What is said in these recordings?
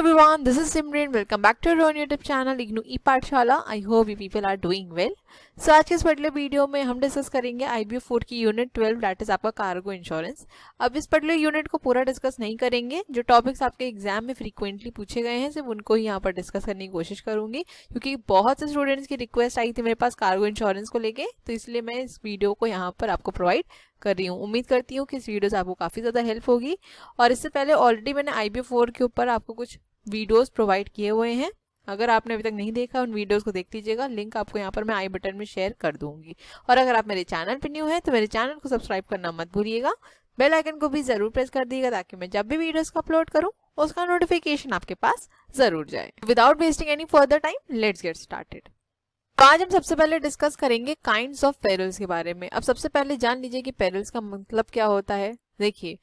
everyone, this is Simran. Welcome back to our own YouTube channel IGNOU ई पाठशाला. I hope you people are doing well. So आज के इस particular video में हम discuss करेंगे IBF4 की यूनिट 12 दैट इज आपका कार्गो इंश्योरेंस. अब इस पर्टिकुलर यूनिट को पूरा डिस्कस नहीं करेंगे. जो टॉपिक्स आपके एग्जाम में फ्रीक्वेंटली पूछे गए हैं सिर्फ उनको ही यहाँ पर डिस्कस करने की कोशिश करूंगी, क्योंकि बहुत से स्टूडेंट्स की रिक्वेस्ट आई थी मेरे पास कार्गो इंश्योरेंस को लेके, तो इसलिए मैं इस वीडियो को यहाँ पर आपको प्रोवाइड कर रही हूँ. उम्मीद करती हूँ कि इस वीडियो से आपको काफ़ी ज़्यादा हेल्प होगी. और इससे पहले ऑलरेडी मैंने IBF4 के ऊपर आपको कुछ वीडियोस प्रोवाइड किए हुए हैं. अगर आपने अभी तक नहीं देखा उन वीडियोस को देख लीजिएगा. लिंक आपको यहाँ पर मैं आई बटन में शेयर कर दूंगी. और अगर आप मेरे चैनल पर न्यू हैं तो मेरे चैनल को सब्सक्राइब करना मत भूलिएगा. बेल आइकन को भी जरूर प्रेस कर दीजिएगा ताकि मैं जब भी वीडियोस को अपलोड करूँ उसका नोटिफिकेशन आपके पास जरूर जाए. Without wasting any further time let's get started. तो आज हम सबसे पहले डिस्कस करेंगे काइंड्स ऑफ पेरिल्स के बारे में. अब सबसे पहले जान लीजिए कि पेरिल्स का मतलब क्या होता है. देखिए,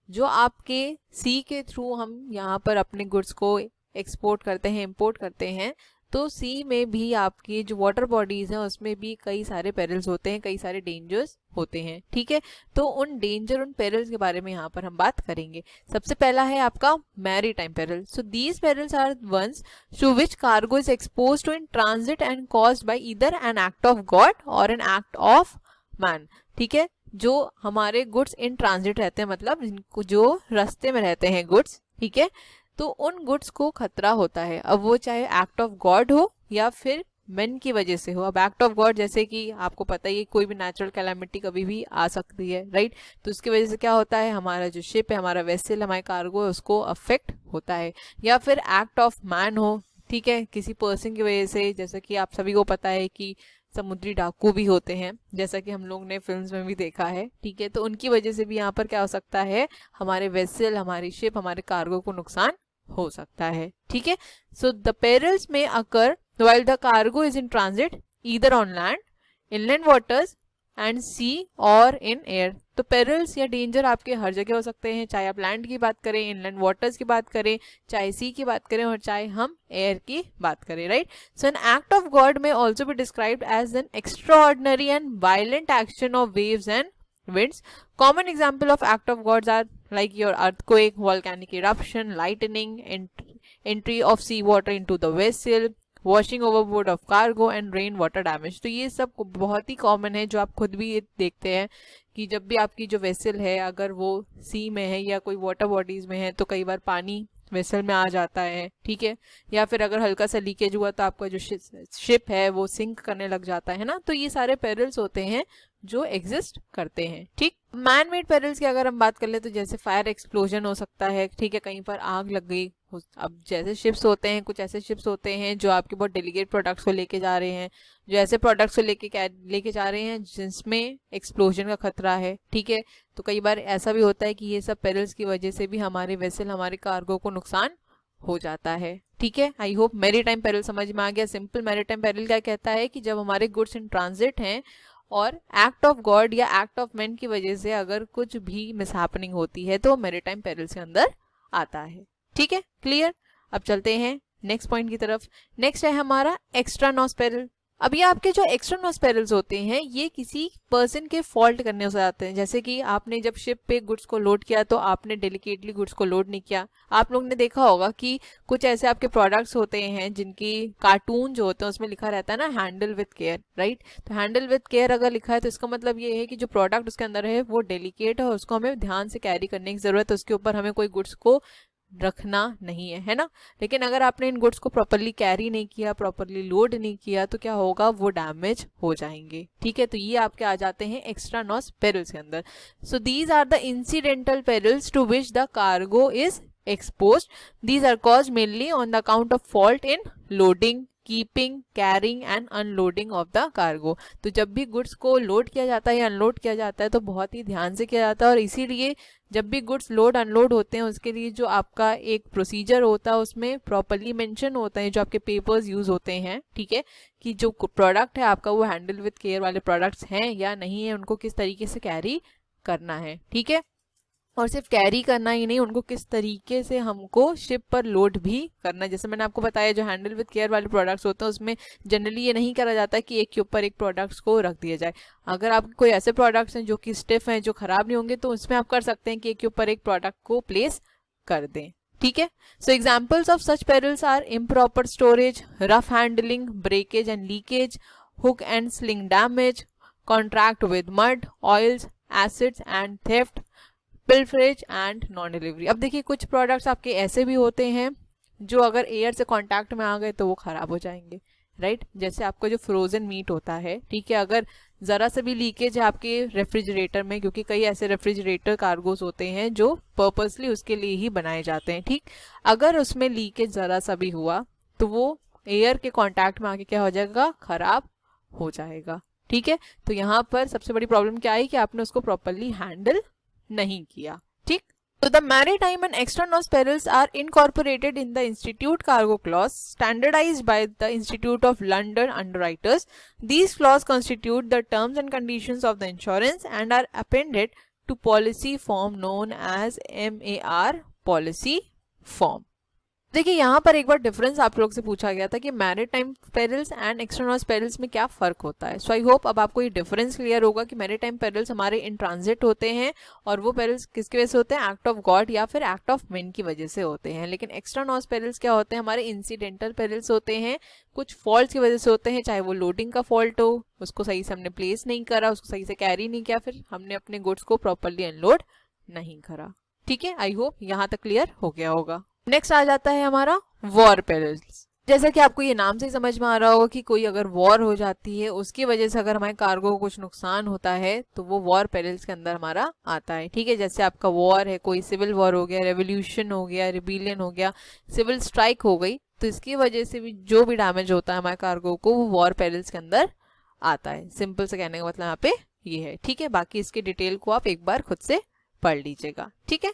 जो आपके सी के थ्रू हम यहाँ पर अपने गुड्स को एक्सपोर्ट करते हैं, इंपोर्ट करते हैं, तो सी में भी आपकी जो वाटर बॉडीज हैं उसमें भी कई सारे पेरिल्स होते हैं, कई सारे डेंजर्स होते हैं. ठीक है, तो उन डेंजर, उन पेरिल्स के बारे में यहाँ पर हम बात करेंगे. सबसे पहला है आपका maritime peril. So these perils are ones through which cargo is exposed to in transit and caused by either an act of God और एन एक्ट ऑफ मैन. ठीक है, जो हमारे गुड्स इन ट्रांजिट रहते हैं, मतलब जिनको जो रास्ते में रहते हैं गुड्स, ठीक है, तो उन गुड्स को खतरा होता है. अब वो चाहे एक्ट ऑफ गॉड हो या फिर मैन की वजह से हो. अब एक्ट ऑफ गॉड जैसे कि आपको पता ही है कोई भी नेचुरल कैलामिटी कभी भी आ सकती है, राइट. तो उसकी वजह से क्या होता है, हमारा जो शिप है, हमारा वेसल, हमारे कार्गो है, उसको अफेक्ट होता है. या फिर एक्ट ऑफ मैन हो, ठीक है, किसी पर्सन की वजह से. जैसा कि आप सभी को पता है कि समुद्री डाकू भी होते हैं, जैसा कि हम लोग ने फिल्म्स में भी देखा है. ठीक है, तो उनकी वजह से भी यहाँ पर क्या हो सकता है, हमारे वेसल, हमारी शिप, हमारे कार्गो को नुकसान हो सकता है. ठीक है, सो द पेरिल्स में अकर while the cargo is in transit either on land, inland waters and sea or in air. तो पेरिल्स या डेंजर आपके हर जगह हो सकते हैं, चाहे आप लैंड की बात करें, इनलैंड वाटर्स की बात करें, चाहे सी की बात करें, और चाहे हम एयर की बात करें, right. So an act of God may also be described as an extraordinary and violent action of waves and winds. Common example of act of gods are like your earthquake, volcanic eruption, lightning, entry of sea water into the vessel, washing overboard of cargo and rain water damage. तो ये सब बहुत ही common है, जो आप खुद भी देखते हैं कि जब भी आपकी जो वेसल है अगर वो सी में है या कोई वाटर बॉडीज में है तो कई बार पानी वेसल में आ जाता है. ठीक है, या फिर अगर हल्का सा लीकेज हुआ तो आपका जो शिप है वो सिंक करने लग जाता है ना. तो ये सारे पेरिल्स होते हैं जो एग्जिस्ट करते हैं. ठीक, मैन मेड पेरिल्स की अगर हम बात कर ले तो जैसे फायर एक्सप्लोजन हो सकता है. ठीक है, कहीं पर आग लग गई. अब जैसे शिप्स होते हैं, कुछ ऐसे शिप्स होते हैं जो आपके बहुत डेलीकेट प्रोडक्ट्स को लेके जा रहे हैं, जो ऐसे प्रोडक्ट्स को लेके जा रहे हैं जिसमें एक्सप्लोजन का खतरा है. ठीक है, तो कई बार ऐसा भी होता है कि ये सब पेरिल्स की वजह से भी हमारे वेसल, हमारे कार्गो को नुकसान हो जाता है. ठीक है, आई होप मैरीटाइम पेरिल समझ में आ गया. सिंपल मैरीटाइम पेरिल क्या कहता है कि जब हमारे गुड्स इन ट्रांजिट हैं और एक्ट ऑफ गॉड या एक्ट ऑफ मैन की वजह से अगर कुछ भी मिसहैपनिंग होती है तो मैरीटाइम पेरिल्स के अंदर आता है. ठीक है, क्लियर. अब चलते हैं नेक्स्ट पॉइंट की तरफ. नेक्स्ट है हमारा एक्स्ट्रा नॉस पेरिल. अब ये आपके जो एक्स्ट्रा नॉस पेरिल्स होते हैं ये किसी पर्सन के फॉल्ट करने से आते हैं. जैसे कि आपने जब शिप पे गुड्स को लोड किया तो आपने डेलिकेटली गुड्स को लोड नहीं किया. आप लोग ने देखा होगा कि कुछ ऐसे आपके प्रोडक्ट्स होते हैं जिनकी कार्टून जो होते हैं उसमें लिखा रहता है ना, हैंडल विथ केयर, राइट. तो हैंडल विथ केयर अगर लिखा है तो इसका मतलब ये है कि जो प्रोडक्ट उसके अंदर है वो डेलिकेट है और उसको हमें ध्यान से कैरी करने की जरूरत है. उसके ऊपर हमें कोई गुड्स को रखना नहीं है ना. लेकिन अगर आपने इन गुड्स को प्रॉपर्ली कैरी नहीं किया, प्रॉपर्ली लोड नहीं किया तो क्या होगा, वो डैमेज हो जाएंगे. ठीक है, तो ये आपके आ जाते हैं एक्स्ट्रा नॉस पेरिल्स के अंदर. So these are the incidental perils to which the cargo is exposed. These are caused mainly on the account of fault in loading, keeping, carrying and unloading of the cargo. तो जब भी goods को load किया जाता है या unload किया जाता है तो बहुत ही ध्यान से किया जाता है. और इसीलिए जब भी गुड्स लोड अनलोड होते हैं उसके लिए जो आपका एक प्रोसीजर होता है उसमें प्रॉपर्ली मेंशन होता है जो आपके पेपर्स यूज होते हैं. ठीक है, कि जो प्रोडक्ट है आपका वो हैंडल विथ केयर वाले प्रोडक्ट्स हैं या नहीं है, उनको किस तरीके से कैरी करना है. ठीक है, और सिर्फ कैरी करना ही नहीं, उनको किस तरीके से हमको शिप पर लोड भी करना है. जैसे मैंने आपको बताया जो हैंडल विद केयर वाले प्रोडक्ट्स होते हैं उसमें जनरली ये नहीं करा जाता कि एक के ऊपर एक प्रोडक्ट्स को रख दिया जाए. अगर आप कोई ऐसे प्रोडक्ट्स हैं जो कि स्टिफ हैं, जो खराब नहीं होंगे, तो उसमें आप कर सकते हैं कि एक के ऊपर एक प्रोडक्ट को प्लेस कर दें. ठीक है। So examples of such perils are improper storage, rough handling, breakage and leakage, hook and sling damage, contract with mud, oils, acids and theft, pilferage and non delivery. अब देखिए कुछ प्रोडक्ट्स आपके ऐसे भी होते हैं जो अगर एयर से कांटेक्ट में आ गए तो वो खराब हो जाएंगे, राइट। जैसे आपका जो फ्रोजन मीट होता है, ठीक है, अगर जरा से भी लीकेज है आपके रेफ्रिजरेटर में, क्योंकि कई ऐसे रेफ्रिजरेटर कार्गोज होते हैं जो पर्पसली उसके लिए ही बनाए जाते हैं, ठीक, अगर उसमें लीकेज जरा सा भी हुआ तो वो एयर के कांटेक्ट में आके क्या हो जाएगा, खराब हो जाएगा, ठीक है। तो यहाँ पर सबसे बड़ी प्रॉब्लम क्या है कि आपने उसको प्रॉपरली हैंडल नहीं किया, ठीक। So the maritime and extra-nose perils are incorporated in the Institute Cargo Clause, standardized by the Institute of London Underwriters. These clause constitute the terms and conditions of the insurance and are appended to policy form known as MAR policy form. देखिए यहाँ पर एक बार difference आप लोग से पूछा गया था कि maritime perils and external perils में क्या फर्क होता है। सो आई होप अब आपको ये डिफरेंस क्लियर होगा कि मैरीटाइम पेरिल्स हमारे इन ट्रांजिट होते हैं और वो पेरिल्स किसकी वजह से होते हैं, एक्ट ऑफ गॉड या फिर एक्ट ऑफ मैन की वजह से होते हैं। लेकिन एक्सटर्नल पेरिल्स क्या होते हैं, हमारे इंसिडेंटल पेरिल्स होते हैं, कुछ फॉल्ट की वजह से होते हैं, चाहे वो लोडिंग का फॉल्ट हो, उसको सही से हमने प्लेस नहीं करा, उसको सही से कैरी नहीं किया, फिर हमने अपने गुड्स को प्रॉपरली अनलोड नहीं करा, ठीक है। आई होप यहाँ तक क्लियर हो गया होगा। नेक्स्ट आ जाता है हमारा वॉर पेरिल्स। जैसा कि आपको ये नाम से ही समझ में आ रहा होगा कि कोई अगर वॉर हो जाती है उसकी वजह से अगर हमारे कार्गो को कुछ नुकसान होता है तो वो वॉर पेरिल्स के अंदर हमारा आता है, ठीक है। जैसे आपका वॉर है, कोई सिविल वॉर हो गया, रेवोल्यूशन हो गया, रिबेलियन हो गया, सिविल स्ट्राइक हो गई, तो इसकी वजह से भी जो भी डैमेज होता है हमारे कार्गो को वो वॉर पेरिल्स के अंदर आता है। सिंपल से कहने का मतलब यहाँ पे ये है, ठीक है। बाकी इसकी डिटेल को आप एक बार खुद से पढ़ लीजिएगा, ठीक है।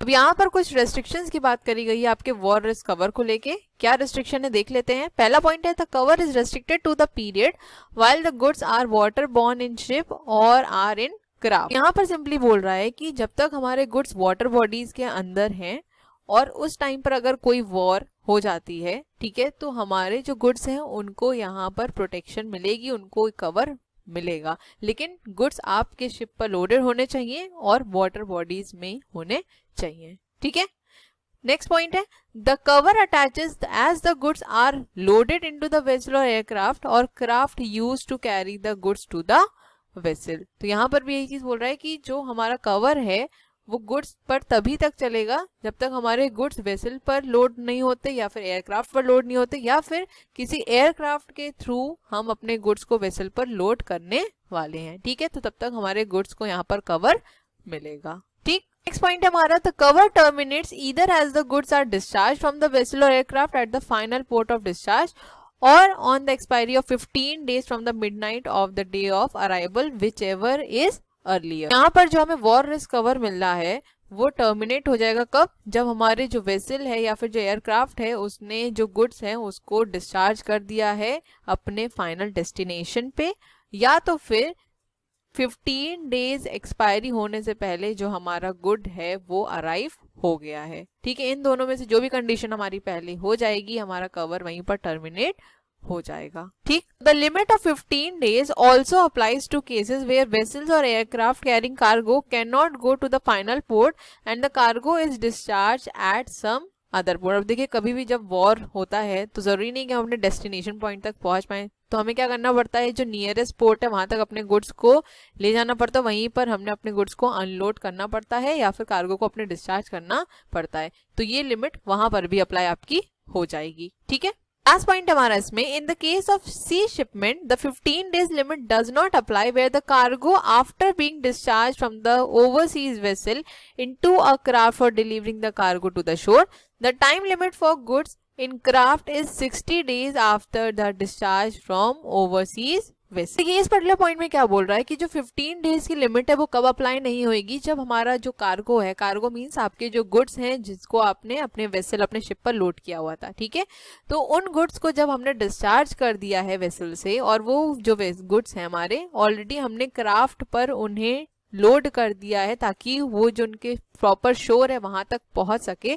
अब यहाँ पर कुछ रेस्ट्रिक्शंस की बात करी गई है आपके वॉर रिस्क कवर को लेके। क्या रेस्ट्रिक्शन है देख लेते हैं। पहला पॉइंट है, the cover is restricted to the period while the goods are water borne in ship और आर इन क्राफ्ट। यहाँ पर सिंपली बोल रहा है कि जब तक हमारे गुड्स वाटर बॉडीज के अंदर हैं और उस टाइम पर अगर कोई वॉर हो जाती है, ठीक है, तो हमारे जो गुड्स हैं उनको यहाँ पर प्रोटेक्शन मिलेगी, उनको कवर मिलेगा। लेकिन गुड्स आपके शिप पर लोडेड होने चाहिए और वाटर बॉडीज में होने चाहिए, ठीक है। नेक्स्ट पॉइंट है, the cover attaches as the goods are loaded into the vessel और एयरक्राफ्ट और craft used to carry the goods to the vessel. तो यहाँ पर भी यही चीज बोल रहा है कि जो हमारा कवर है वो गुड्स पर तभी तक चलेगा जब तक हमारे गुड्स वेसल पर लोड नहीं होते या फिर एयरक्राफ्ट पर लोड नहीं होते या फिर किसी एयरक्राफ्ट के थ्रू हम अपने गुड्स को वेसल पर लोड करने वाले हैं, ठीक है। तो तब तक हमारे गुड्स को यहाँ पर कवर मिलेगा, ठीक। नेक्स्ट पॉइंट है हमारा, the cover terminates either as the goods are discharge from the vessel और aircraft at the final port of discharge or on the expiry of 15 days from the midnight of the day of arrival whichever is earlier. यहाँ पर जो हमें war risk cover मिल रहा है वो terminate हो जाएगा कब, जब हमारे जो वेसल है या फिर जो एयरक्राफ्ट है उसने जो गुड्स हैं उसको डिस्चार्ज कर दिया है अपने फाइनल डेस्टिनेशन पे, या तो फिर 15 days एक्सपायरी होने से पहले जो हमारा गुड है वो अराइव हो गया है, ठीक है। इन दोनों में से जो भी कंडीशन हमारी पहले हो जाएगी हमारा कवर वहीं पर टर्मिनेट हो जाएगा, ठीक। The limit of 15 days also applies to cases where vessels or aircraft carrying cargo can not go to the final port and the cargo is discharge at some other port. अब देखिए कभी भी जब war होता है तो जरूरी नहीं कि हम अपने डेस्टिनेशन पॉइंट तक पहुंच पाए, तो हमें क्या करना पड़ता है, जो नियरेस्ट पोर्ट है वहां तक अपने गुड्स को ले जाना पड़ता है, वहीं पर हमने अपने गुड्स को अनलोड करना पड़ता है या फिर कार्गो को अपने डिस्चार्ज करना पड़ता है। तो ये लिमिट वहां पर भी अप्लाई आपकी हो जाएगी, ठीक है। लास्ट पॉइंट हमारा इसमें, in the case of sea shipment the 15 days limit does not apply where the cargo after being discharge from the overseas vessel into a craft for delivering the cargo to the shore. The time limit for goods in craft is 60 days after the discharge from overseas vessel। ये इस particular point में क्या बोल रहा है कि जो 15 days की लिमिट है वो कब अप्लाई नहीं होगी, जब हमारा जो कार्गो है, कार्गो मीन्स आपके जो गुड्स हैं जिसको आपने अपने वेसल अपने शिप पर लोड किया हुआ था, ठीक है। तो उन गुड्स को जब हमने डिस्चार्ज कर दिया है वेसल से और वो जो गुड्स हैं हमारे ऑलरेडी हमने क्राफ्ट पर उन्हें लोड कर दिया है ताकि वो जो उनके प्रॉपर शोर है वहां तक पहुंच सके,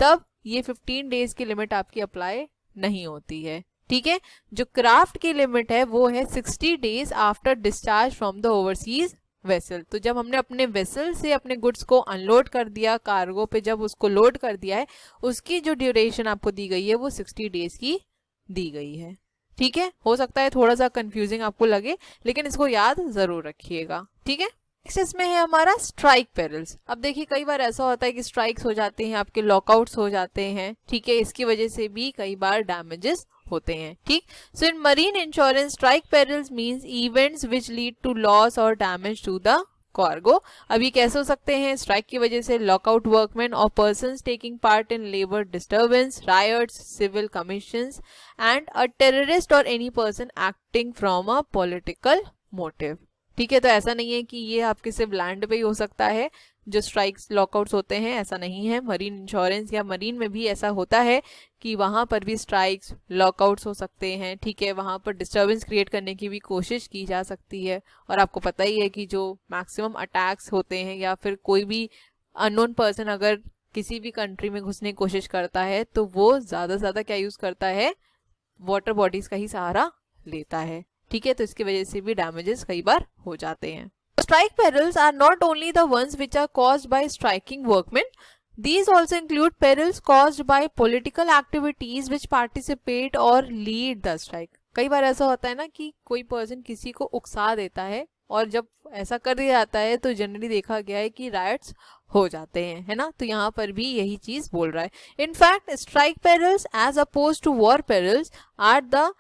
तब ये 15 डेज की लिमिट आपकी अप्लाई नहीं होती है, ठीक है। जो क्राफ्ट की लिमिट है वो है 60 days after discharge from the overseas vessel. तो जब हमने अपने वेसल से अपने गुड्स को अनलोड कर दिया, कार्गो पे जब उसको लोड कर दिया है, उसकी जो ड्यूरेशन आपको दी गई है वो 60 डेज की दी गई है। ठीक है, हो सकता है थोड़ा सा कंफ्यूजिंग आपको लगे, लेकिन इसको याद जरूर रखिएगा। ठीक है, नेक्स्ट इसमें है हमारा स्ट्राइक पेरिल्स। अब देखिए कई बार ऐसा होता है कि स्ट्राइक्स हो जाते हैं, आपके लॉकआउट्स हो जाते हैं। ठीक है, इसकी वजह से भी कई बार डैमेजेस होते हैं। ठीक, so in marine insurance strike perils means events which lead to loss or damage to the cargo. अब ये कैसे हो सकते हैं? स्ट्राइक की वजह से lockout workmen or persons taking part in labour disturbance, riots, civil commotions and a terrorist or any person acting from a political motive. ठीक है, तो ऐसा नहीं है कि ये आपके सिर्फ लैंड पे ही हो सकता है जो स्ट्राइक्स लॉकआउट्स होते हैं, ऐसा नहीं है। मरीन इंश्योरेंस या मरीन में भी ऐसा होता है कि वहां पर भी स्ट्राइक्स लॉकआउट्स हो सकते हैं। ठीक है, वहां पर डिस्टर्बेंस क्रिएट करने की भी कोशिश की जा सकती है। और आपको पता ही है कि जो मैक्सिमम अटैक्स होते हैं या फिर कोई भी अननोन पर्सन अगर किसी भी कंट्री में घुसने की कोशिश करता है तो वो ज्यादा से ज्यादा क्या यूज करता है? वाटर बॉडीज का ही सहारा लेता है। ठीक है, तो इसकी वजह से भी डैमेजेस कई बार हो जाते हैं। Strike perils are not only the ones which are caused by striking workmen. These also include perils caused by political activities which participate or lead the strike. कई बार ऐसा होता है ना कि कोई पर्सन किसी को उकसा देता है, और जब ऐसा कर दिया जाता है तो जनरली देखा गया है कि राइट्स हो जाते हैं, है ना। तो यहाँ पर भी यही चीज बोल रहा है। In fact strike perils as oppose to war perils are the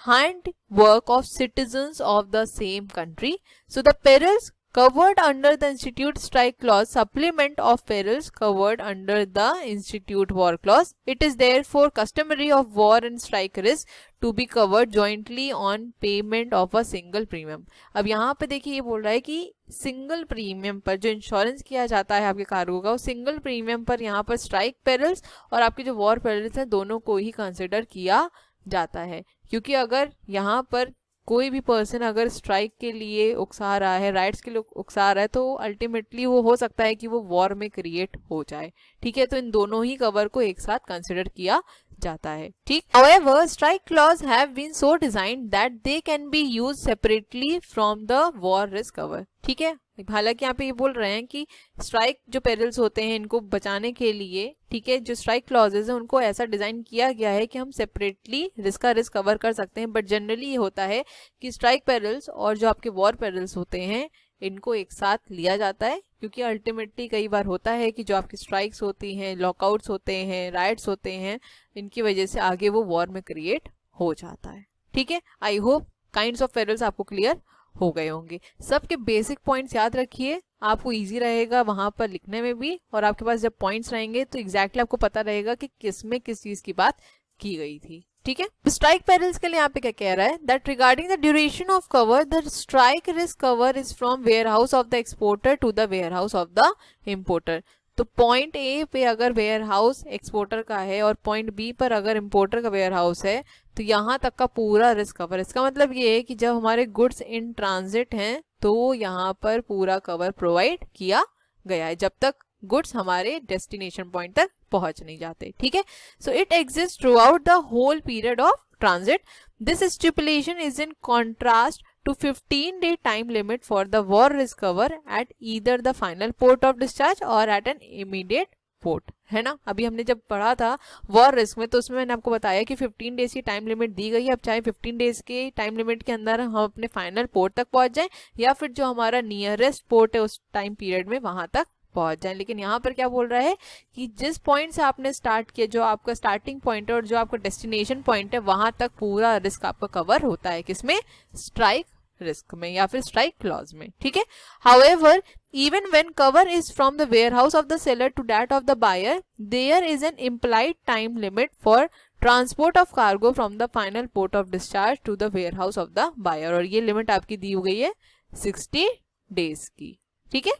handwork of citizens of the same country. So the perils covered under the Institute Strike Clause supplement of perils covered under the Institute War Clause. It is therefore customary of war and strike risk to be covered jointly on payment of a single premium. अब यहाँ पे देखिए ये बोल रहा है कि single premium पर जो इंश्योरेंस किया जाता है आपके कार्गो का, उस सिंगल प्रीमियम पर यहाँ पर स्ट्राइक पेरिल्स और आपके जो वॉर पेरिल्स हैं दोनों को ही कंसिडर किया जाता है। क्योंकि अगर यहाँ पर कोई भी पर्सन अगर स्ट्राइक के लिए उकसा रहा है, राइट्स के लिए उकसा रहा है, तो अल्टीमेटली वो हो सकता है कि वो वॉर में क्रिएट हो जाए। ठीक है, तो इन दोनों ही कवर को एक साथ कंसिडर किया जाता है। ठीक, however strike clause have been so designed that they can be used separately from the war risk cover. ठीक है, हालांकि यहाँ पे ये बोल रहे हैं कि स्ट्राइक जो पेरिल्स होते हैं इनको बचाने के लिए, ठीक है, जो स्ट्राइक क्लॉजेज है उनको ऐसा डिजाइन किया गया है कि हम सेपरेटली रिस्क का रिस्क कवर कर सकते हैं। बट जनरली ये होता है कि स्ट्राइक पेरिल्स और जो आपके वॉर पेरिल्स होते हैं इनको एक साथ लिया जाता है, क्योंकि अल्टीमेटली कई बार होता है कि जो आपकी स्ट्राइक्स होती हैं, लॉकआउट्स होते हैं, राइट्स होते हैं, इनकी वजह से आगे वो वॉर में क्रिएट हो जाता है। ठीक है, I hope kinds of perils आपको क्लियर हो गए होंगे। सबके बेसिक पॉइंट्स याद रखिए, आपको इजी रहेगा वहां पर लिखने में भी, और आपके पास जब पॉइंट्स रहेंगे तो एग्जैक्टली आपको पता रहेगा कि किस में किस चीज की बात की गई थी। ठीक है, स्ट्राइक पेरिल्स के लिए यहाँ पे क्या कह रहा है? That regarding the duration of cover the strike risk cover is from warehouse of the exporter to the warehouse of the importer. तो पॉइंट ए पे अगर वेयर हाउस एक्सपोर्टर का है और पॉइंट बी पर अगर importer का ware house है तो यहाँ तक का पूरा रिस्क कवर। इसका मतलब ये है कि जब हमारे गुड्स इन ट्रांजिट हैं तो यहाँ पर पूरा कवर प्रोवाइड किया गया है, जब तक गुड्स हमारे डेस्टिनेशन पॉइंट तक पहुंच नहीं जाते। ठीक है, so it exist throughout the whole period of transit. This stipulation is in contrast to 15-day time limit for the war risk cover at either the final port of discharge or at an immediate port, है ना। अभी हमने जब पढ़ा था war risk में तो उसमें मैंने आपको बताया कि 15 डेज की टाइम लिमिट दी गई है। अब चाहे 15 डेज के टाइम लिमिट के अंदर हम अपने फाइनल पोर्ट तक पहुंच जाएं या फिर जो हमारा नियरेस्ट पोर्ट है उस टाइम पीरियड में वहां तक पहुंच जाए। लेकिन यहाँ पर क्या बोल रहा है कि जिस पॉइंट से आपने स्टार्ट किया, जो आपका स्टार्टिंग पॉइंट है और जो आपका डेस्टिनेशन पॉइंट है, वहां तक पूरा रिस्क आपका कवर होता है। किसमें? स्ट्राइक रिस्क में या फिर स्ट्राइक क्लॉज में। ठीक है, however even when cover is from the warehouse of the seller to that of the buyer, there is an implied time limit for transport of cargo from the final port of discharge to the warehouse of the buyer, और ये limit आपकी दी गई है 60 days की। ठीक है,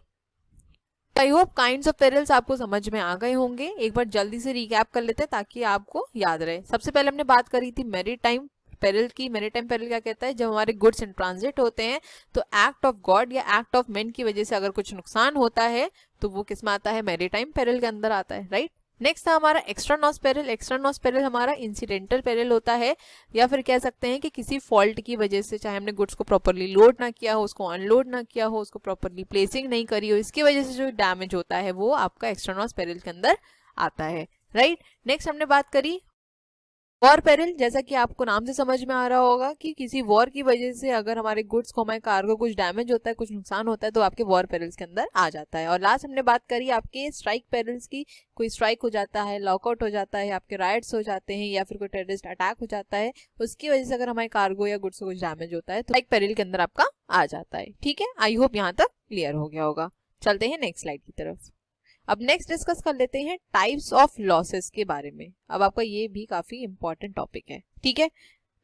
I hope kinds of perils आपको समझ में आ गए होंगे। एक बार जल्दी से रिकैप कर लेते हैं ताकि आपको याद रहे। सबसे पहले हमने बात करी थी मैरीटाइम पेरिल की। मैरीटाइम पेरिल क्या कहता है? जब हमारे गुड्स इन ट्रांजिट होते हैं तो एक्ट ऑफ गॉड या एक्ट ऑफ मैन की वजह से अगर कुछ नुकसान होता है तो वो किस में आता है? मैरीटाइम पेरिल के अंदर आता है, राइट। नेक्स्ट था हमारा एक्स्ट्रा नॉस पेरिल। एक्स्ट्रा नॉस पेरिल हमारा इंसिडेंटल पेरिल होता है, या फिर कह सकते हैं कि किसी फॉल्ट की वजह से, चाहे हमने गुड्स को प्रॉपरली लोड ना किया हो, उसको अनलोड ना किया हो, उसको प्रॉपरली प्लेसिंग नहीं करी हो, इसकी वजह से जो डैमेज होता है वो आपका एक्स्ट्रा नॉस पेरिल के अंदर आता है, राइट। नेक्स्ट हमने बात करी वॉर पेरिल। जैसा कि आपको नाम से समझ में आ रहा होगा कि किसी वॉर की वजह से अगर हमारे गुड्स को, हमारे कार्गो कुछ डैमेज होता है, कुछ नुकसान होता है, तो आपके वॉर पेरिल्स के अंदर आ जाता है। और लास्ट हमने बात करी आपके स्ट्राइक पेरिल्स की। कोई स्ट्राइक हो जाता है, लॉकआउट हो जाता है, आपके राइट्स हो जाते हैं, या फिर कोई टेररिस्ट अटैक हो जाता है, उसकी वजह से अगर हमारे कार्गो या गुड्स को कुछ डैमेज होता है तो स्ट्राइक पेरिल के अंदर आपका आ जाता है। ठीक है, आई होप यहाँ तक क्लियर हो गया होगा। चलते हैं नेक्स्ट स्लाइड की तरफ। अब नेक्स्ट डिस्कस कर लेते हैं टाइप्स ऑफ लॉसेस के बारे में। अब आपका ये भी काफी इंपॉर्टेंट टॉपिक है, ठीक है।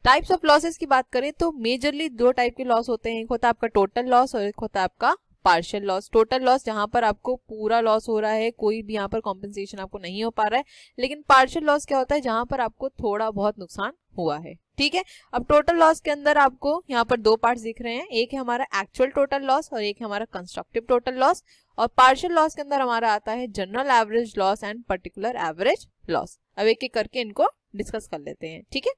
टाइप्स ऑफ लॉसेस की बात करें तो मेजरली दो टाइप के लॉस होते हैं, एक होता है आपका टोटल लॉस और एक होता है आपका पार्शियल लॉस। टोटल लॉस जहां पर आपको पूरा लॉस हो रहा है, कोई भी यहाँ पर कॉम्पेंसेशन आपको नहीं हो पा रहा है। लेकिन पार्शियल लॉस क्या होता है, जहां पर आपको थोड़ा बहुत नुकसान हुआ है, ठीक है। अब टोटल लॉस के अंदर आपको यहाँ पर दो पार्ट्स दिख रहे हैं, एक है हमारा एक्चुअल टोटल लॉस और एक है हमारा कंस्ट्रक्टिव टोटल लॉस। और पार्शियल लॉस के अंदर हमारा आता है general average loss and particular average loss. अब एक एक करके इनको डिस्कस कर लेते हैं, ठीक है।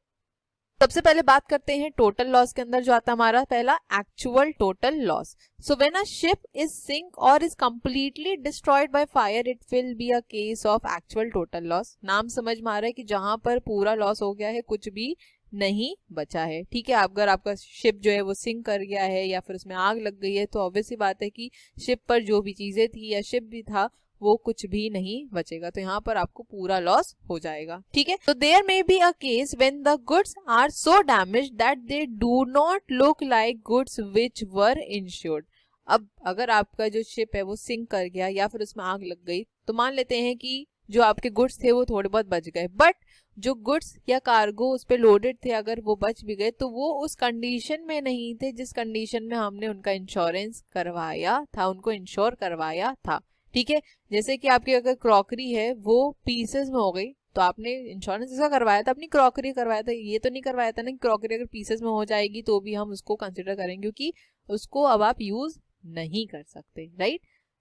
सबसे पहले बात करते हैं टोटल लॉस के अंदर जो आता है हमारा पहला actual total loss. So when a ship is sink or is completely destroyed by fire, it will be a case of actual total loss. नाम समझ में आ रहा है कि जहां पर पूरा लॉस हो गया है, कुछ भी नहीं बचा है, ठीक है। अगर आपका शिप जो है वो सिंक कर गया है या फिर उसमें आग लग गई है, तो ऑब्वियस सी बात है कि शिप पर जो भी चीजें थी या शिप भी था वो कुछ भी नहीं बचेगा, तो यहाँ पर आपको पूरा लॉस हो जाएगा, ठीक है। तो there may be a case when the goods are so damaged that they do not look like goods which were insured. अब अगर आपका जो शिप है वो सिंक कर गया या फिर उसमें आग लग गई, तो मान लेते हैं कि जो आपके गुड्स थे वो थोड़े बहुत बच गए, बट जो गुड्स या कार्गो उस पे लोडेड थे अगर वो बच भी गए तो वो उस कंडीशन में नहीं थे जिस कंडीशन में हमने उनका इंश्योरेंस करवाया था, उनको इंश्योर करवाया था, ठीक है। जैसे कि आपकी अगर क्रॉकरी है वो पीसेस में हो गई, तो आपने इंश्योरेंस इसका करवाया था, अपनी क्रॉकरी करवाया था, ये तो नहीं करवाया था ना कि क्रॉकरी अगर पीसेस में हो जाएगी तो भी हम उसको कंसिडर करेंगे, क्योंकि उसको अब आप यूज नहीं कर सकते, right.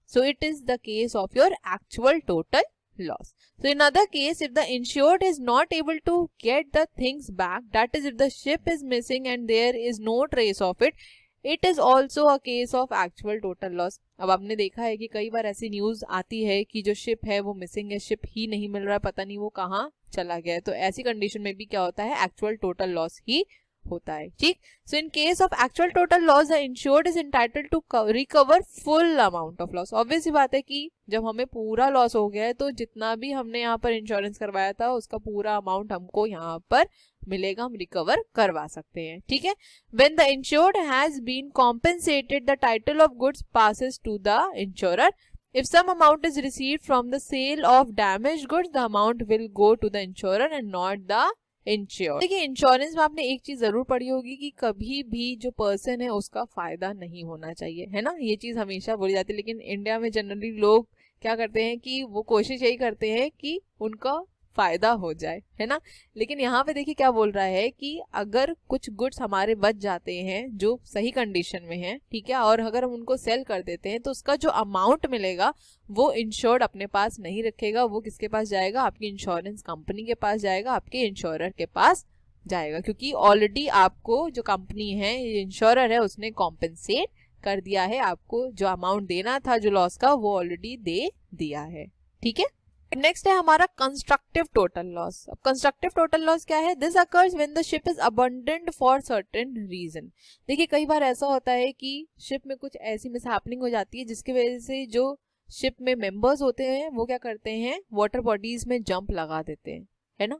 So it is the case of your actual total loss. So in other case, if the insured is not able to get the things back, that is if the ship is missing and there is no trace of it, it is also a case of actual total loss. अब आपने देखा है कि कई बार ऐसी news आती है कि जो शिप है वो मिसिंग है, शिप ही नहीं मिल रहा है, पता नहीं वो कहाँ चला गया है, तो ऐसी कंडीशन में भी क्या होता है, एक्चुअल टोटल लॉस ही होता है, ठीक। So in case of actual total loss the insured is entitled to recover full amount of loss. Obvious सी बात है कि जब हमें पूरा लॉस हो गया है तो जितना भी हमने यहाँ पर इंश्योरेंस करवाया था उसका पूरा अमाउंट हमको यहाँ पर मिलेगा, हम रिकवर करवा सकते हैं, ठीक है। When the insured has been compensated the title of goods passes to the insurer. If some amount is received from the sale of damaged goods, the amount will go to the insurer and not the ensure. देखिए insurance में आपने एक चीज जरूर पढ़ी होगी कि कभी भी जो पर्सन है उसका फायदा नहीं होना चाहिए, है ना, ये चीज हमेशा बोली जाती है। लेकिन इंडिया में जनरली लोग क्या करते हैं कि वो कोशिश यही करते हैं कि उनका फायदा हो जाए, है ना। लेकिन यहाँ पे देखिए क्या बोल रहा है कि अगर कुछ गुड्स हमारे बच जाते हैं जो सही कंडीशन में है, ठीक है, और अगर हम उनको सेल कर देते हैं तो उसका जो अमाउंट मिलेगा वो इंश्योर्ड अपने पास नहीं रखेगा, वो किसके पास जाएगा, आपकी इंश्योरेंस कंपनी के पास जाएगा, आपके इंश्योरर के पास जाएगा, क्योंकि ऑलरेडी आपको जो कंपनी है, इंश्योरर है, उसने कॉम्पेंसेट कर दिया है, आपको जो अमाउंट देना था जो लॉस का वो ऑलरेडी दे दिया है, ठीक है। नेक्स्ट है हमारा कंस्ट्रक्टिव टोटल लॉस। अब कंस्ट्रक्टिव टोटल लॉस क्या है, this occurs when the ship is abundant for certain reason. देखिए कई बार ऐसा होता है कि शिप में कुछ ऐसी मिसहैपनिंग हो जाती है जिसकी वजह से जो शिप में मेंबर्स होते हैं वो क्या करते हैं, वाटर बॉडीज में जंप लगा देते हैं, है ना।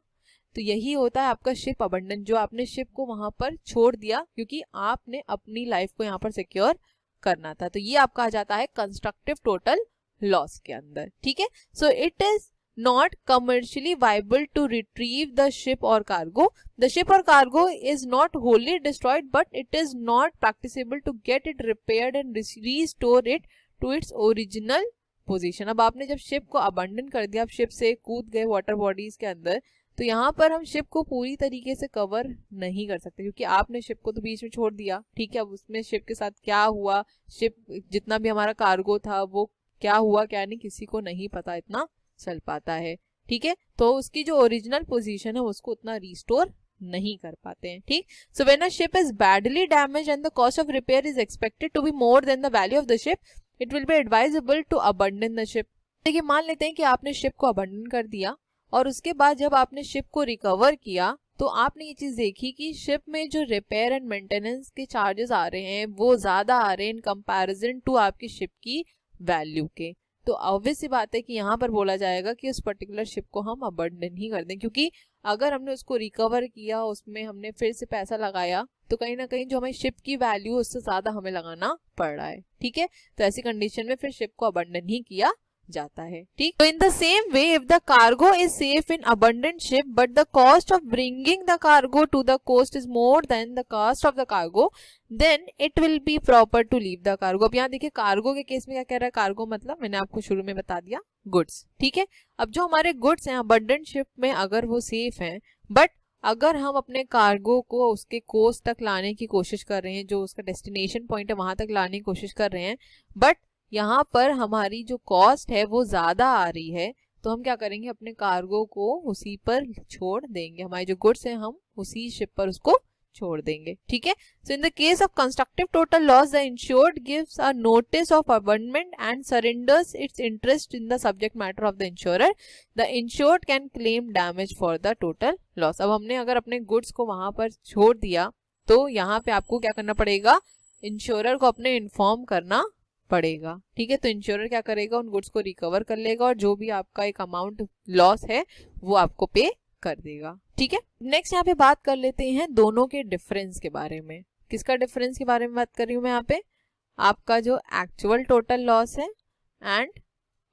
तो यही होता है आपका शिप अबंडन, जो आपने शिप को वहां पर छोड़ दिया क्योंकि आपने अपनी लाइफ को यहाँ पर सिक्योर करना था, तो ये आपका आ जाता है कंस्ट्रक्टिव टोटल लॉस के अंदर, ठीक है। So it is not commercially viable to retrieve the ship और कार्गो। द शिप और cargo is not wholly destroyed but it is not practicable to get it repaired and restore it to its original position. अब आपने जब ship को abandon कर दिया, आप ship से कूद गए वाटर बॉडीज के अंदर, तो यहाँ पर हम शिप को पूरी तरीके से कवर नहीं कर सकते क्योंकि आपने शिप को तो बीच में छोड़ दिया, ठीक है। अब उसमें शिप के साथ क्या हुआ, शिप जितना भी हमारा कार्गो था वो क्या हुआ क्या नहीं, किसी को नहीं पता इतना चल पाता है, ठीक है, तो उसकी जो ओरिजिनल पोजीशन है उसको उतना रिस्टोर नहीं कर पाते हैं। ठीक, so when a ship is badly damage and the cost of repair is expected to be more than the value of the ship, it will be advisable to abandon the ship. देखिए, मान लेते हैं कि आपने ship को abandon कर दिया और उसके बाद जब आपने शिप को रिकवर किया तो आपने ये चीज देखी कि शिप में जो रिपेयर एंड मेंटेनेंस के चार्जेस आ रहे हैं वो ज्यादा आ रहे हैं इन कंपैरिजन टू आपकी शिप की वैल्यू के। तो ऑब्वियस सी बात है कि यहाँ पर बोला जाएगा कि उस पर्टिकुलर शिप को हम अबंडन ही कर दें, क्योंकि अगर हमने उसको रिकवर किया, उसमें हमने फिर से पैसा लगाया, तो कहीं ना कहीं जो हमारी शिप की वैल्यू उससे ज्यादा हमें लगाना पड़ रहा है। ठीक है, तो ऐसी कंडीशन में फिर शिप को अबंडन ही किया जाता है। ठीक, तो in the same way if the cargo is safe in abundant ship but the cost of bringing the cargo to the coast is more than the cost of the cargo, then it will be proper to leave the cargo. अब यहाँ देखिए, cargo के case में क्या कह रहा है, cargo मतलब मैंने आपको शुरू में बता दिया गुड्स। ठीक है, अब जो हमारे गुड्स हैं अबंडेंट शिप में अगर वो सेफ हैं, बट अगर हम अपने कार्गो को उसके कोस्ट तक लाने की कोशिश कर रहे हैं, जो उसका डेस्टिनेशन पॉइंट है वहां तक लाने की कोशिश कर रहे हैं, बट यहाँ पर हमारी जो कॉस्ट है वो ज्यादा आ रही है, तो हम क्या करेंगे, अपने कार्गो को उसी पर छोड़ देंगे, हमारे जो गुड्स हैं हम उसी शिप पर उसको छोड़ देंगे। ठीक है, so in the case of constructive total loss the insured gives a notice of abandonment and surrenders its interest in the subject matter of the insurer, the insured can claim damage for the total loss. अब हमने अगर अपने goods को वहां पर छोड़ दिया तो यहाँ पे आपको क्या करना पड़ेगा, इंश्योरर को अपने इन्फॉर्म करना पड़ेगा। ठीक है, तो इंश्योरर क्या करेगा, उन गुड्स को रिकवर कर लेगा और जो भी आपका एक अमाउंट लॉस है वो आपको पे कर देगा। ठीक है, नेक्स्ट यहाँ पे बात कर लेते हैं दोनों के डिफरेंस के बारे में। किसका डिफरेंस के बारे में बात कर रही हूँ मैं यहाँ पे, आपका जो एक्चुअल टोटल लॉस है एंड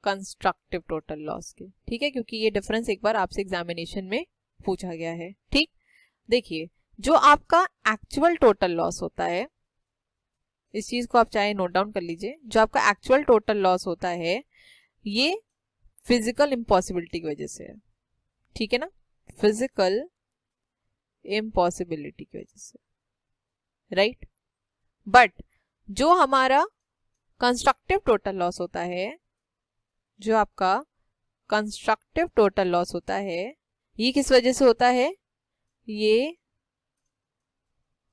कंस्ट्रक्टिव टोटल लॉस के। ठीक है, क्योंकि ये डिफरेंस एक बार आपसे एग्जामिनेशन में पूछा गया है। ठीक, देखिए, जो आपका एक्चुअल टोटल लॉस होता है, इस चीज को आप चाहे नोट डाउन कर लीजिए, जो आपका एक्चुअल टोटल लॉस होता है ये फिजिकल इम्पॉसिबिलिटी की वजह से है। ठीक है ना, फिजिकल इम्पॉसिबिलिटी की वजह से, राइट। बट जो हमारा कंस्ट्रक्टिव टोटल लॉस होता है, जो आपका कंस्ट्रक्टिव टोटल लॉस होता है, ये किस वजह से होता है, ये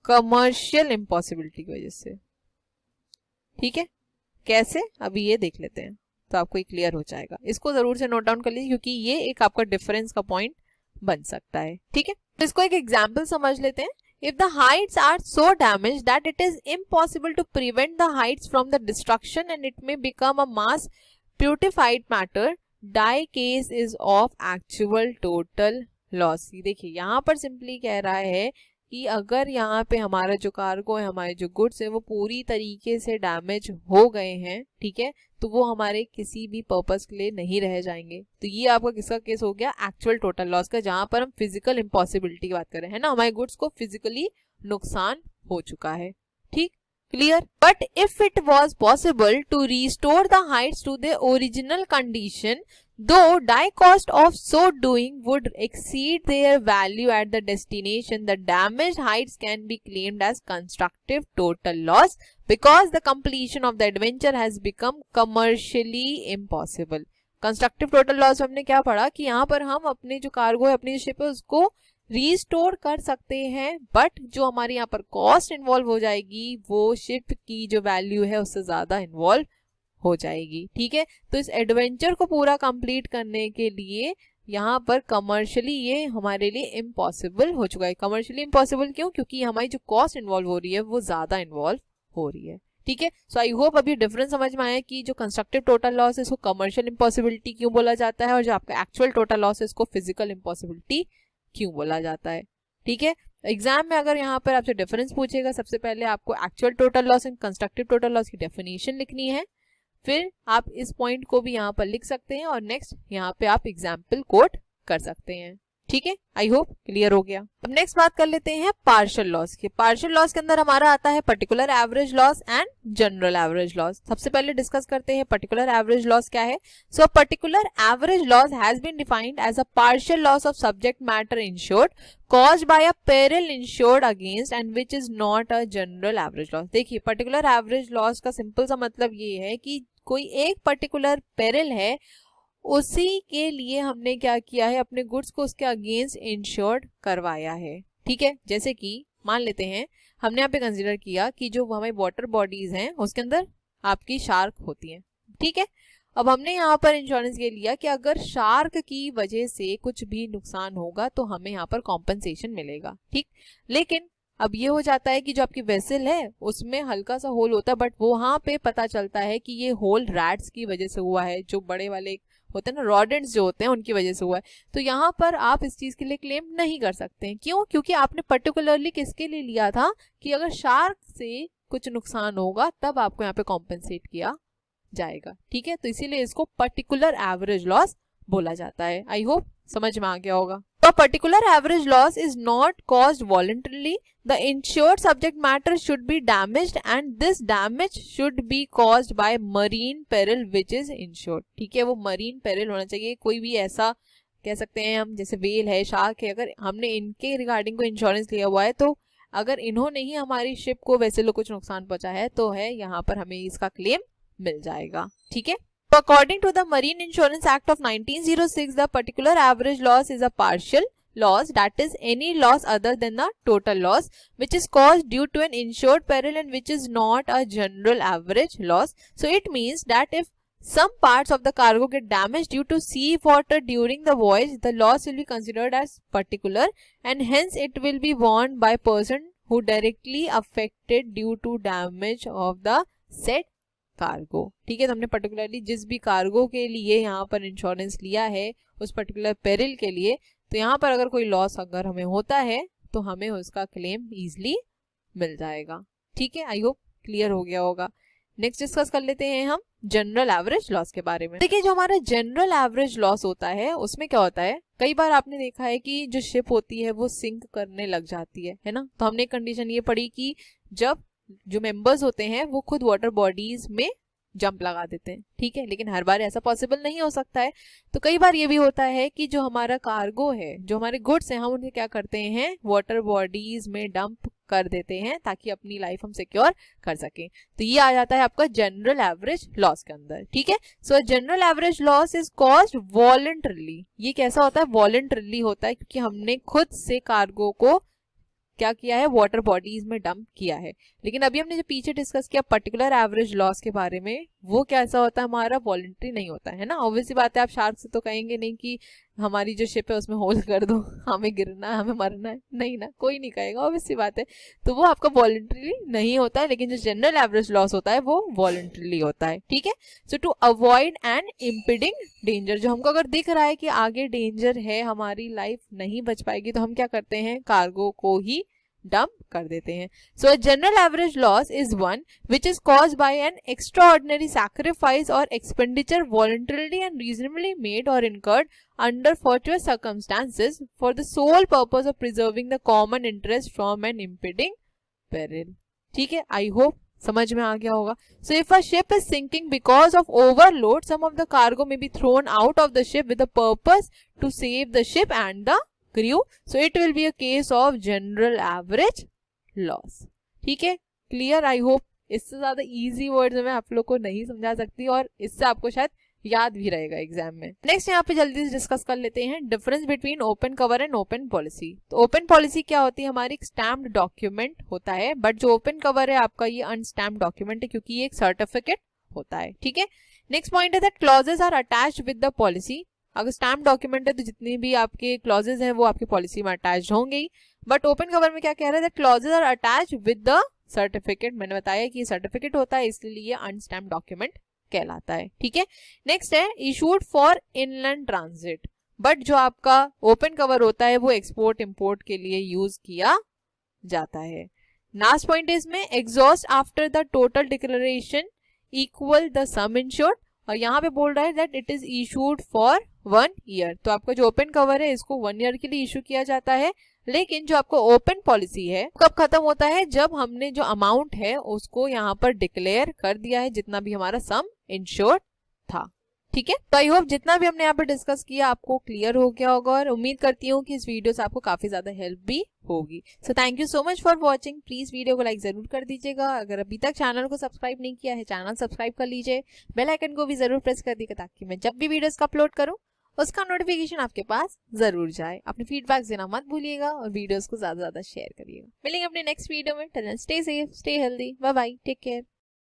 कमर्शियल इम्पॉसिबिलिटी की वजह से। ठीक है, कैसे, अभी ये देख लेते हैं तो आपको ये क्लियर हो जाएगा। इसको जरूर से नोट डाउन कर लीजिए क्योंकि ये एक आपका डिफरेंस का पॉइंट बन सकता है। ठीक है, तो इसको एक एग्जांपल समझ लेते हैं। If the heights are so damage that it is impossible to prevent the heights from the destruction and it may become a mass purified matter, die case is of actual total loss. देखिए, यहाँ पर simply कह रहा है कि अगर यहाँ पे हमारा जो कार्गो है, हमारे जो गुड्स है वो पूरी तरीके से डैमेज हो गए हैं, ठीक है, तो वो हमारे किसी भी पर्पस के लिए नहीं रह जाएंगे। तो ये आपका किसका केस हो गया, एक्चुअल टोटल लॉस का, जहां पर हम फिजिकल इम्पॉसिबिलिटी की बात कर रहे हैं ना, हमारे गुड्स को फिजिकली नुकसान हो चुका है। ठीक, clear. But if it was possible to restore the heights to the original condition, though die cost of so doing would exceed their value at the destination, the damaged heights can be claimed as constructive total loss because the completion of the adventure has become commercially impossible. Constructive total loss हमने क्या पढ़ा कि यहाँ पर हम अपने जो cargo है, अपनी शिप है, उसको रीस्टोर कर सकते हैं, बट जो हमारे यहाँ पर कॉस्ट इन्वॉल्व हो जाएगी वो शिप की जो वैल्यू है उससे ज्यादा इन्वॉल्व हो जाएगी। ठीक है, तो इस एडवेंचर को पूरा कंप्लीट करने के लिए यहाँ पर कमर्शियली ये हमारे लिए इम्पॉसिबल हो चुका है। कमर्शियली इम्पॉसिबल क्यों, क्योंकि हमारी जो कॉस्ट इन्वॉल्व हो रही है वो ज्यादा इन्वॉल्व हो रही है। ठीक है, सो आई होप अभी डिफरेंस समझ में आया कि जो कंस्ट्रक्टिव टोटल लॉस है इसको कमर्शियल इम्पॉसिबिलिटी क्यों बोला जाता है और जो आपका एक्चुअल टोटल लॉस है इसको फिजिकल इम्पॉसिबिलिटी क्यों बोला जाता है। ठीक है, एग्जाम में अगर यहाँ पर आपसे डिफरेंस पूछेगा, सबसे पहले आपको actual total loss and constructive total loss की डेफिनेशन लिखनी है, फिर आप इस पॉइंट को भी यहाँ पर लिख सकते हैं और नेक्स्ट यहाँ पे आप एग्जाम्पल कोट कर सकते हैं। ठीक है, आई होप क्लियर हो गया। अब नेक्स्ट बात कर लेते हैं पार्शियल लॉस की। पार्शियल लॉस के अंदर हमारा आता है particular average loss and general average loss. सबसे पहले डिस्कस करते हैं पर्टिकुलर एवरेज लॉस क्या है। So particular average loss has been defined as a partial loss of subject matter insured caused by a peril insured against and which is not a general average loss। देखिए, particular average loss का simple सा मतलब ये है कि कोई एक particular peril है, उसी के लिए हमने क्या किया है, अपने गुड्स को उसके अगेंस्ट इंश्योर्ड करवाया है। ठीक है, जैसे कि मान लेते हैं हमने यहाँ पे कंसिडर किया कि जो हमारी वाटर बॉडीज हैं उसके अंदर आपकी शार्क होती हैं। ठीक है, अब हमने यहाँ पर इंश्योरेंस ये लिया कि अगर शार्क की वजह से कुछ भी नुकसान होगा तो हमें यहाँ पर कॉम्पनसेशन मिलेगा। ठीक, लेकिन अब ये हो जाता है कि जो आपकी वेसल है उसमें हल्का सा होल होता है, बट वो वहां पे पता चलता है कि ये होल रैट्स की वजह से हुआ है, जो बड़े वाले होते हैं ना रॉडेंट्स जो होते हैं उनकी वजह से हुआ है। तो यहाँ पर आप इस चीज के लिए क्लेम नहीं कर सकते हैं। क्यों? क्योंकि आपने पर्टिकुलरली किसके लिए लिया था कि अगर शार्क से कुछ नुकसान होगा तब आपको यहाँ पे कॉम्पनसेट किया जाएगा। ठीक है, तो इसीलिए इसको पर्टिकुलर एवरेज लॉस बोला जाता है। आई होप समझ में आ गया होगा। तो particular average loss is not caused voluntarily, the insured subject matter should be damaged and this damage should be caused by marine peril which is insured. ठीक है, वो मरीन पेरिल होना चाहिए, कोई भी ऐसा कह सकते हैं हम जैसे वेल है, शार्क है, अगर हमने इनके रिगार्डिंग को इंश्योरेंस लिया हुआ है तो अगर इन्होंने ही हमारी शिप को वैसे लोग कुछ नुकसान पहुंचा है तो है यहाँ पर हमें इसका क्लेम मिल जाएगा। ठीक है, तो according to the marine insurance act of 1906 the particular average loss is a partial loss, that is any loss other than the total loss which is caused due to an insured peril and which is not a general average loss. So it means that if some parts of the cargo get damaged due to sea water during the voyage, the loss will be considered as particular and hence it will be borne by person who directly affected due to damage of the said cargo. ठीक है, तो हमने particularly जिस भी cargo के लिए यहाँ पर इंश्योरेंस लिया है उस पर्टिकुलर पेरिल के लिए, तो यहाँ पर अगर कोई लॉस अगर हमें होता है तो हमें उसका क्लेम इजीली मिल जाएगा। ठीक है, आई होप क्लियर हो गया होगा। नेक्स्ट डिस्कस कर लेते हैं हम जनरल एवरेज लॉस के बारे में। देखिए, जो हमारा जनरल एवरेज लॉस होता है उसमें क्या होता है, कई बार आपने देखा है कि जो शिप होती है वो सिंक करने लग जाती है ना। तो हमने कंडीशन ये पढ़ी कि जब जो मेंबर्स होते हैं वो खुद वाटर बॉडीज में जंप लगा देते हैं। ठीक है, लेकिन हर बार ऐसा पॉसिबल नहीं हो सकता है। तो कई बार ये भी होता है कि जो हमारा कार्गो है, जो हमारे गुड्स हैं, हम उन्हें क्या करते हैं, वाटर बॉडीज में डंप कर देते हैं ताकि अपनी लाइफ हम सिक्योर कर सकें। तो ये आ जाता है आपका जनरल एवरेज लॉस के अंदर। ठीक है, सो general average loss is caused voluntarily. ये कैसा होता है, वॉलंटरली होता है क्योंकि हमने खुद से कार्गो को क्या किया है, वाटर बॉडीज में डंप किया है। लेकिन अभी हमने जो पीछे डिस्कस किया पर्टिकुलर एवरेज लॉस के बारे में, वो कैसा होता है, हमारा वॉलंटरी नहीं होता है ना। ऑब्वियस बात है, आप शार्क से तो कहेंगे नहीं कि हमारी जो शिप है उसमें होल कर दो, हमें गिरना है, हमें मरना है, नहीं ना, कोई नहीं कहेगा, ऑब्वियस बात है। तो वो आपका वॉलंटरी नहीं होता है, लेकिन जो जनरल एवरेज लॉस होता है वो वॉलंटरीली होता है। ठीक है, सो टू अवॉइड एन इम्पीडिंग डेंजर, जो हमको अगर दिख रहा है कि आगे डेंजर है, हमारी लाइफ नहीं बच पाएगी, तो हम क्या करते हैं, कार्गो को ही डंप कर देते हैं। So a general average loss is one which is caused by an extraordinary sacrifice और expenditure voluntarily and reasonably made और incurred under fortunous circumstances for the sole purpose of preserving the common interest from an impeding peril. ठीक है, I hope समझ में आ गया होगा। So if a ship is sinking because of overload, some of the cargo may be thrown out of the ship with the purpose to save the ship and the crew, so it will be a case of general average loss। ठीक है, clear, I hope. इससे ज्यादा easy words में आप लोग को नहीं समझा सकती और इससे आपको शायद याद भी रहेगा एग्जाम में। नेक्स्ट यहाँ पे जल्दी से डिस्कस कर लेते हैं difference between open cover and open policy. तो ओपन पॉलिसी क्या होती है, हमारी एक स्टैम्प्ड डॉक्यूमेंट होता है, बट जो ओपन कवर है आपका ये अनस्टैम्प्ड डॉक्यूमेंट है क्योंकि ये एक सर्टिफिकेट होता है। ठीक है, नेक्स्ट पॉइंट है that clauses are attached with the policy. अगर स्टैम्प डॉक्यूमेंट है तो जितनी भी आपके क्लॉजेज हैं वो आपकी पॉलिसी में अटैच होंगे ही, बट ओपन कवर में क्या कह रहे हैं, clauses are attach with the certificate. मैंने बताया कि ये सर्टिफिकेट होता है इसलिए ये अनस्टैम्प डॉक्यूमेंट कहलाता है। ठीक है, नेक्स्ट है issued for inland transit, but जो आपका ओपन कवर होता है वो एक्सपोर्ट इंपोर्ट के लिए यूज किया जाता है। लास्ट पॉइंट है इसमें exhaust after the total declaration equal the some insured, और यहाँ पे बोल रहा है that it is issued for 1 year. तो आपका जो ओपन कवर है इसको 1 ईयर के लिए इशू किया जाता है, लेकिन जो आपको ओपन पॉलिसी है कब खत्म होता है, जब हमने जो अमाउंट है उसको यहाँ पर डिक्लेयर कर दिया है जितना भी हमारा सम इंश्योर्ड था। ठीक है। तो आई होप जितना भी हमने यहाँ पे डिस्कस किया आपको क्लियर हो गया होगा और उम्मीद करती हूँ कि इस वीडियो से आपको काफी ज्यादा हेल्प भी होगी। So thank you so much for watching. Please video को लाइक जरूर कर दीजिएगा। अगर अभी तक चैनल को सब्सक्राइब नहीं किया है चैनल सब्सक्राइब कर लीजिए, बेल आइकन को भी जरूर प्रेस कर दीजिएगा ताकि मैं जब भी वीडियोस का अपलोड करूँ उसका नोटिफिकेशन आपके पास जरूर जाए। अपने फीडबैक देना मत भूलिएगा और वीडियोस को ज्यादा शेयर करिएगा। मिलेंगे अपने नेक्स्ट वीडियो में। Till then stay safe, stay healthy, bye bye, take care.